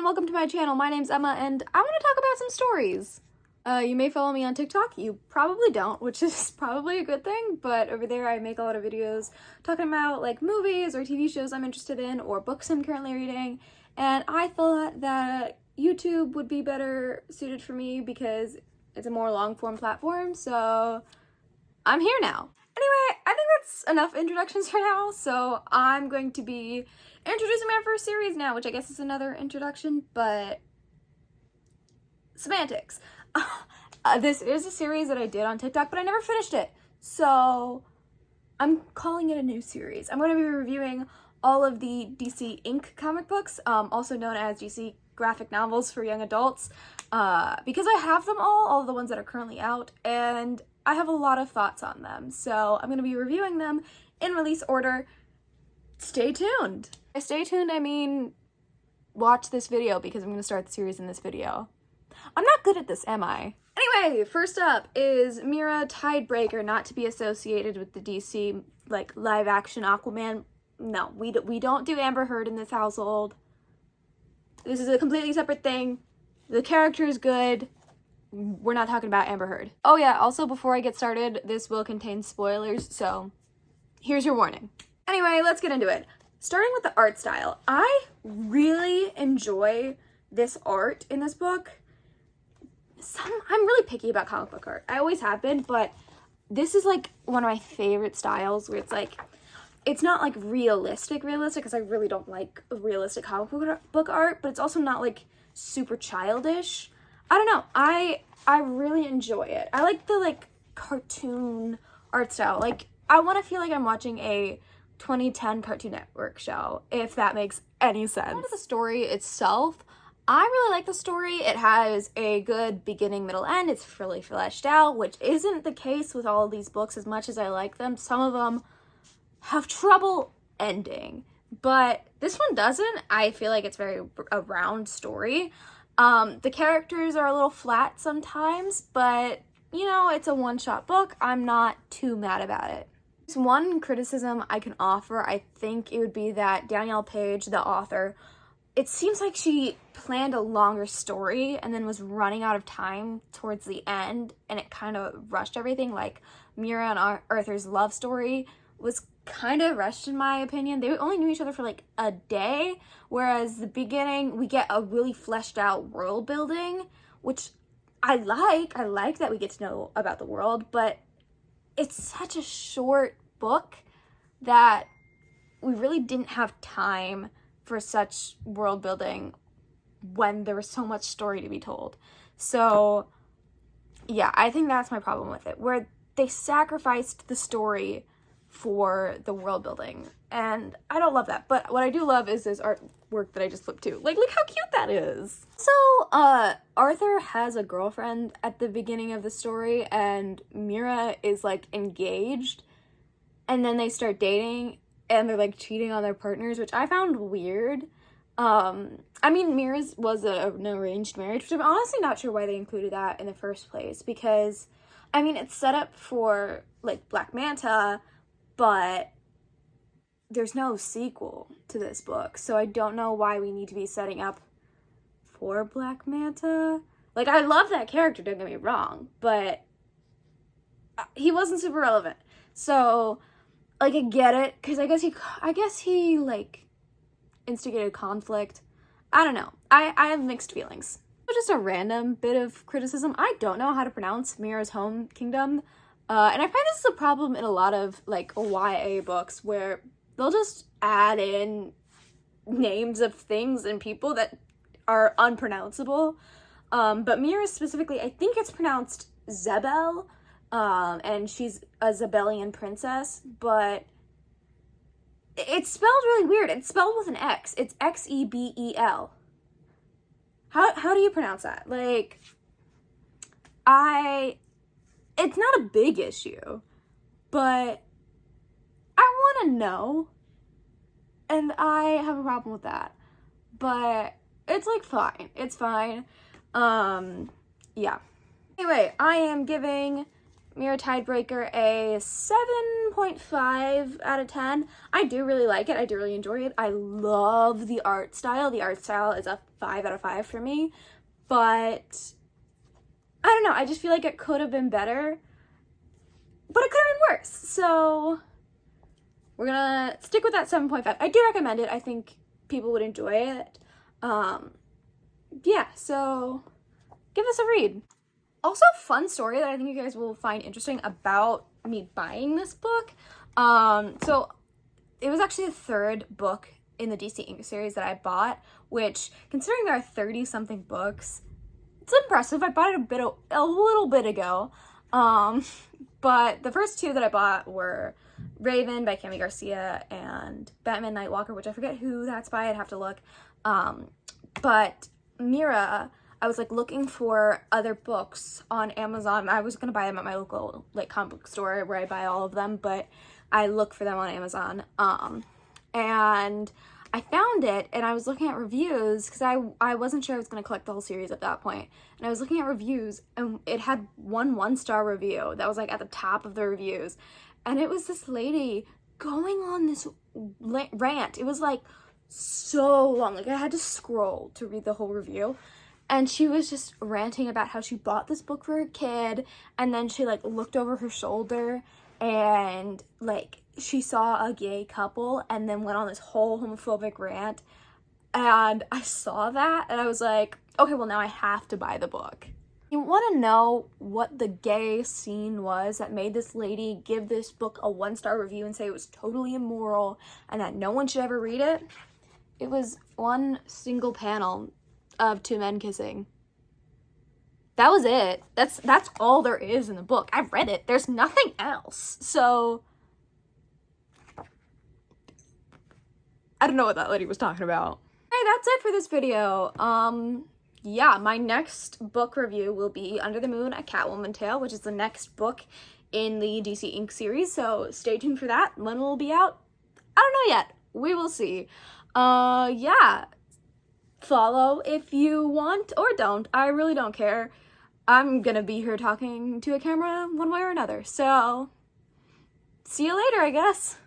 welcome to my channel. My name's Emma and I want to talk about some stories. You may follow me on TikTok. You probably don't, which is probably a good thing, but over there I make a lot of videos talking about like movies or TV shows I'm interested in or books I'm currently reading, and I thought that YouTube would be better suited for me because it's a more long-form platform, so I'm here now. Anyway, I think that's enough introductions for now, so I'm going to be introducing my first series now, which I guess is another introduction, but semantics. This is a series that I did on TikTok, but I never finished it, so I'm calling it a new series. I'm going to be reviewing all of the DC Inc. comic books, also known as DC graphic novels for young adults, because I have them all of the ones that are currently out, and I have a lot of thoughts on them, so I'm going to be reviewing them in release order. Stay tuned. By stay tuned, I mean watch this video because I'm going to start the series in this video. I'm not good at this, am I? Anyway, first up is Mera Tidebreaker, not to be associated with the DC, like, live-action Aquaman. No, we don't do Amber Heard in this household. This is a completely separate thing. The character is good. We're not talking about Amber Heard. Oh yeah, also before I get started, this will contain spoilers, so here's your warning. Anyway, let's get into it. Starting with the art style, I really enjoy this art in this book. I'm really picky about comic book art. I always have been, but this is like one of my favorite styles where it's like, it's not like realistic because I really don't like realistic comic book art, but it's also not like super childish. I don't know. I really enjoy it. I like the like cartoon art style. Like I want to feel like I'm watching a 2010 Cartoon Network show, if that makes any sense. As for the story itself, I really like the story. It has a good beginning, middle, end. It's really fleshed out, which isn't the case with all of these books as much as I like them. Some of them have trouble ending, but this one doesn't. I feel like it's a round story. The characters are a little flat sometimes, but you know, it's a one-shot book. I'm not too mad about it. There's one criticism I can offer. I think it would be that Danielle Paige, the author, it seems like she planned a longer story and then was running out of time towards the end, and it kind of rushed everything. Like Mera and Arthur's love story was kind of rushed in my opinion. They only knew each other for like a day, whereas the beginning we get a really fleshed out world building, which I like that we get to know about the world, but it's such a short book that we really didn't have time for such world building when there was so much story to be told. So yeah, I think that's my problem with it, where they sacrificed the story for the world building, and I don't love that. But what I do love is this artwork that I just flipped to. Like, look how cute that is. So Arthur has a girlfriend at the beginning of the story, and Mera is like engaged, and then they start dating and they're like cheating on their partners, which I found weird. I mean, Mera's was an arranged marriage, which I'm honestly not sure why they included that in the first place, because I mean, it's set up for like Black Manta, but there's no sequel to this book, so I don't know why we need to be setting up for Black Manta. Like, I love that character, don't get me wrong, but he wasn't super relevant. So, like, I get it, because I guess he, like, instigated conflict. I don't know. I have mixed feelings. Just a random bit of criticism. I don't know how to pronounce Mera's home kingdom. And I find this is a problem in a lot of, like, YA books where they'll just add in names of things and people that are unpronounceable. But Mera specifically, I think it's pronounced Zebel, and she's a Zebelian princess, but it's spelled really weird. It's spelled with an X. It's Xebel. How do you pronounce that? Like, it's not a big issue, but I want to know, and I have a problem with that, but it's like fine. It's fine. Yeah. Anyway, I am giving Mera Tidebreaker a 7.5 out of 10. I do really like it. I do really enjoy it. I love the art style. The art style is a 5 out of 5 for me. But I don't know. I just feel like it could have been better. But it could have been worse. So we're gonna stick with that 7.5. I do recommend it. I think people would enjoy it. Yeah, so give us a read. Also, fun story that I think you guys will find interesting about me buying this book. So it was actually the third book in the DC Ink series that I bought, which, considering there are 30-something books, it's impressive. I bought it a little bit ago. But the first two that I bought were Raven by Cami Garcia and Batman Nightwalker, which I forget who that's by. I'd have to look. But Mera, I was like looking for other books on Amazon. I was gonna buy them at my local like comic book store where I buy all of them, but I look for them on Amazon. And I found it, and I was looking at reviews because I wasn't sure I was gonna collect the whole series at that point. And I was looking at reviews, and it had one-star review that was like at the top of the reviews, and it was this lady going on this rant. It was like so long, like I had to scroll to read the whole review. And she was just ranting about how she bought this book for her kid, and then she like looked over her shoulder and like she saw a gay couple and then went on this whole homophobic rant. And I saw that and I was like, okay, well now I have to buy the book. You want to know what the gay scene was that made this lady give this book a 1-star review and say it was totally immoral and that no one should ever read it? It was one single panel of 2 men kissing. That was it. That's all there is in the book. I've read it. There's nothing else. So I don't know what that lady was talking about. Alright, that's it for this video. Yeah, my next book review will be Under the Moon, A Catwoman Tale, which is the next book in the DC Ink series, so stay tuned for that. When it will be out? I don't know yet. We will see. Yeah. Follow if you want or don't. I really don't care. I'm gonna be here talking to a camera one way or another, so see you later, I guess.